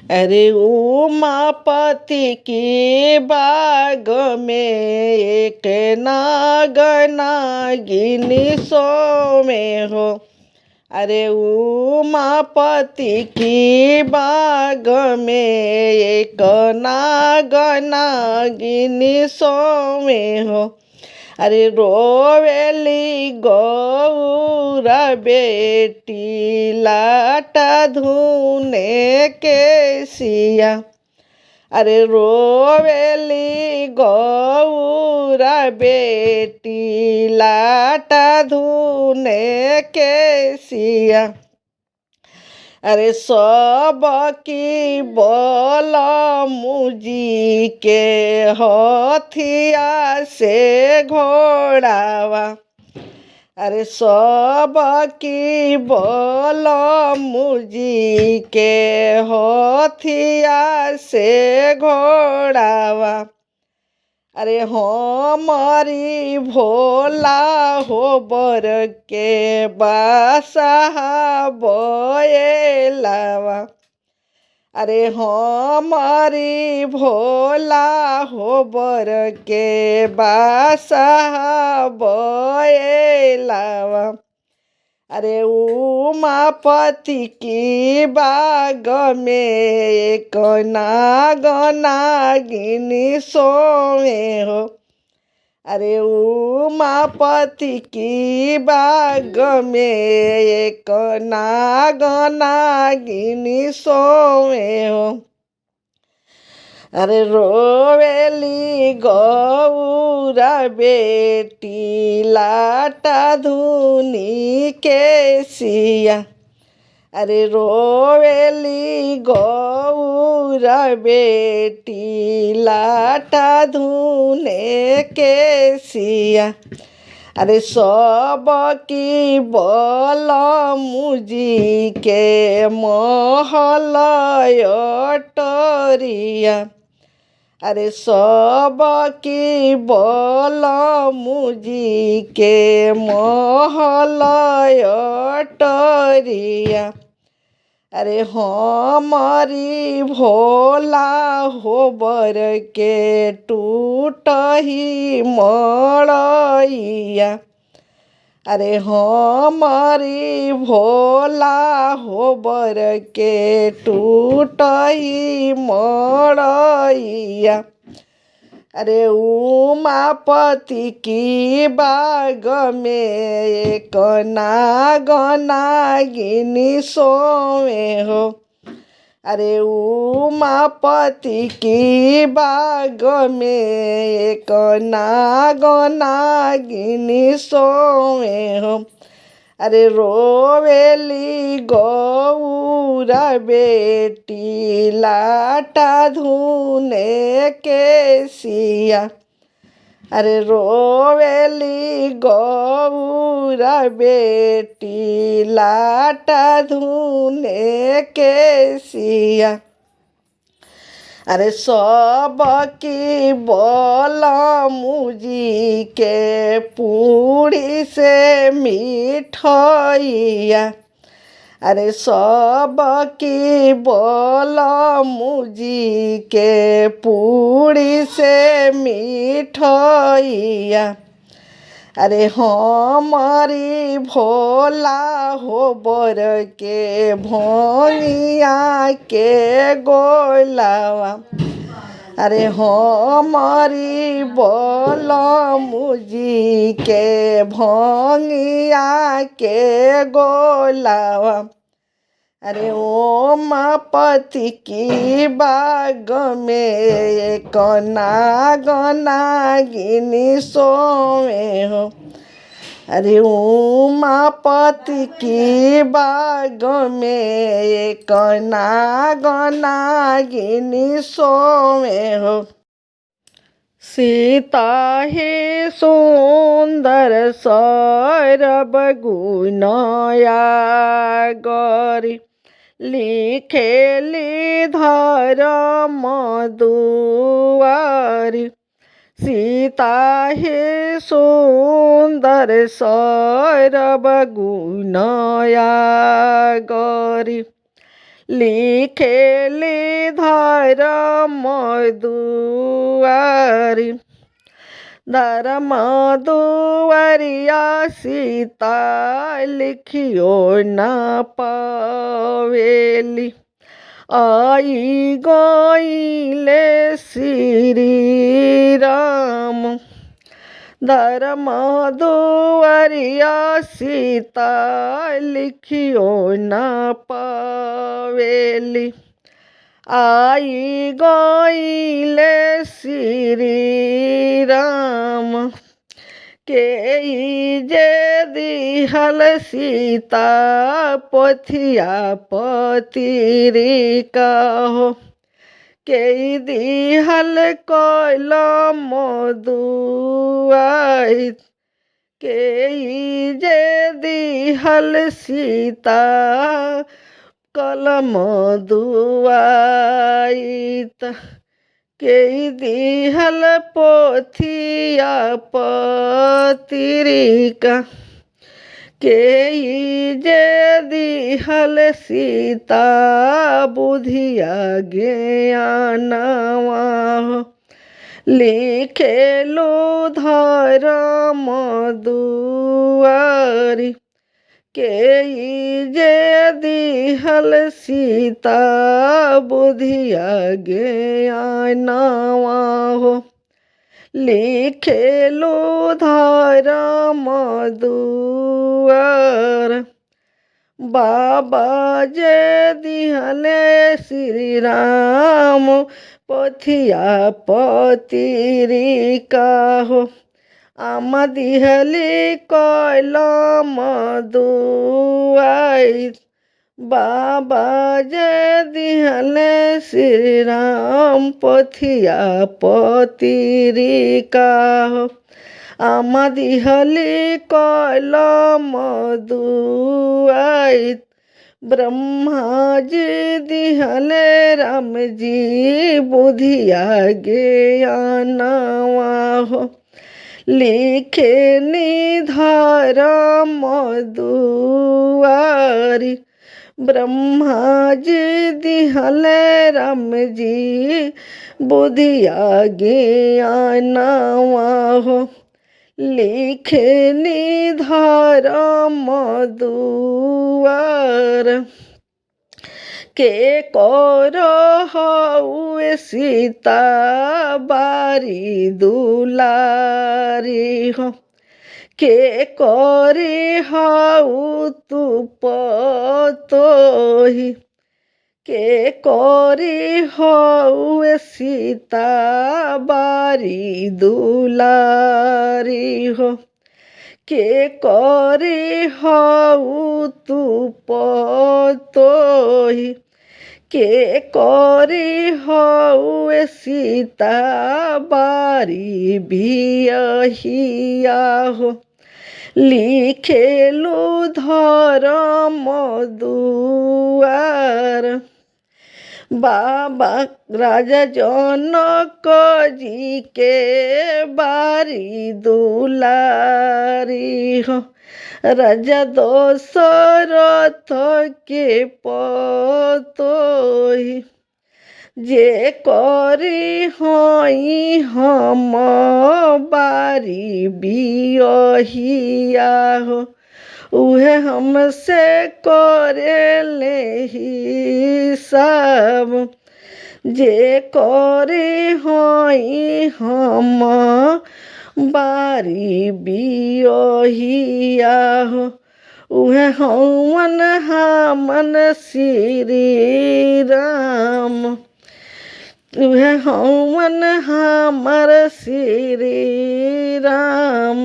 अरे उमापति की बाग में एक नाग नागिनी सो में हो। अरे उमापति की बाग में एक नाग नागिनी सो में हो। अरे रोवेली गौरा बेटी लाटा धुने के सिया। अरे रोवेली गौरा बेटी लाटा धुने के सिया। अरे सब की बोल मुजी के हथिया से घोड़ावा। अरे सब की बोल मुजी के हथिया से घोड़ावा। अरे हमारी भोला हो बर के बासा बोएलावा। अरे हमारी भोला हो बर के बासा बोएलावा। अरे उमापति की बाग में एक नाग नागिनी सोए हो। अरे उमापति की बाग में एक नाग नागिनी सोए हो। अरे रोवेली गौरा बेटी लाटा धुनी के सिया। अरे रोवेली गौरा बेटी लाटा धुने के सिया। अरे सब की बोल मुजी के महल टरिया। अरे सब की बोल मुजी के महल टरिया। अरे हमारी भोला हो बर के टूटही मड़ैया। अरे हमारी भोला हो बर के टूटही मड़ैया। अरे उमापति की बाग में एक नाग नागिनी सोए हो। अरे उमापति की बाग में एक नाग नागिनी सोए हो। अरे रोवेली गौरा बेटी लाटा धुने के सिया। अरे रोवेली गौरा बेटी लाटा धुने के सिया। अरे सब की बोल मुजी के पूड़ी से मिठाइया। अरे सब की बोल मुजी के पूड़ी से मिठाइया। अरे हमारी भोला हो बर के भोनिया के गोलावा। अरे हमारी बोल मुजी के भोनिया के गोलावा। अरे उमापति की बाग में एक नाग नागिनी सोए हो। अरे उमापति की बाग में एक नाग नागिनी सोए हो। सीता ही सुंदर सौरभ गुनया गरी लिखेली धर्म दुआरी। सीता ही सुंदर सौरभ गुनया गरी लिखेली धर्म दुआरी धर्म दुआरिया सीता लिखियो न पावेली आई गईले श्री राम धर्म दुआरिया सीता लिखियो न पावेली आई गईले श्री राम के जे दिहल सीता पोथिया पतिरिका हो के दिहल कलम दुआई के जे दिहल सीता कलम दुआइत के दिहल पोथिया पतिरिका के जे दिहल सीता बुधिया ज्ञानवा लिखेलु धर्म दुआरी के जे दिहल सीता बुधिया ज्ञानवा हो लिखेलु धर्म दुआर बाबा जे दिहले श्री राम पोथिया पतिरिका हो आम दिहली कलम दुआई बाबा जे दिहले श्री राम पोथिया पतिरिका हो आम दिहली कलम दुआई ब्रह्मा जी दिहले राम जी बुधिया ज्ञानवा हो लिखे धर्म दुआरी ब्रह्मा जी दिहले राम जी बुधिया ज्ञानवा हो लिखे धर्म दुआर के करो हउए सीता बारी दुलारी हो के करे हऊ तू पतोही के करे हउए सीता बारी दुलारी हो के करे हऊ तू पतोही के करे हउए सीता बारी बियहिया हो लिखेलु धर्म दुआर बाबा राजा जनक जी के बारी दुलारी हो राजा दशरथ के पतोही जे करी हई हम बारी बियहिया हो उहे हमसे करेले हिसाब जे करे हई हम बारी बियहिया हो उहे हवन हमन श्री राम उहे हवन हमर श्री राम।